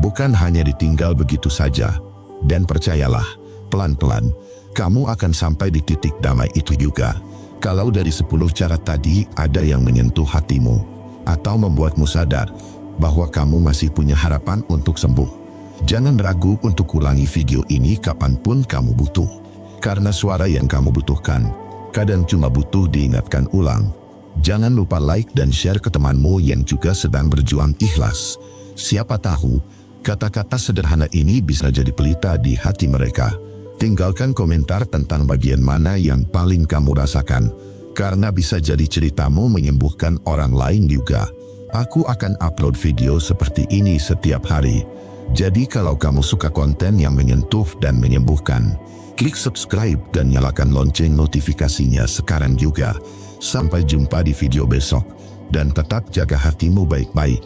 bukan hanya ditinggal begitu saja. Dan percayalah, pelan-pelan, kamu akan sampai di titik damai itu juga. Kalau dari 10 cara tadi ada yang menyentuh hatimu, atau membuatmu sadar bahwa kamu masih punya harapan untuk sembuh, jangan ragu untuk ulangi video ini kapanpun kamu butuh. Karena suara yang kamu butuhkan kadang cuma butuh diingatkan ulang. Jangan lupa like dan share ke temanmu yang juga sedang berjuang ikhlas. Siapa tahu, kata-kata sederhana ini bisa jadi pelita di hati mereka. Tinggalkan komentar tentang bagian mana yang paling kamu rasakan, karena bisa jadi ceritamu menyembuhkan orang lain juga. Aku akan upload video seperti ini setiap hari. Jadi kalau kamu suka konten yang menyentuh dan menyembuhkan, klik subscribe dan nyalakan lonceng notifikasinya sekarang juga. Sampai jumpa di video besok, dan tetap jaga hatimu baik-baik.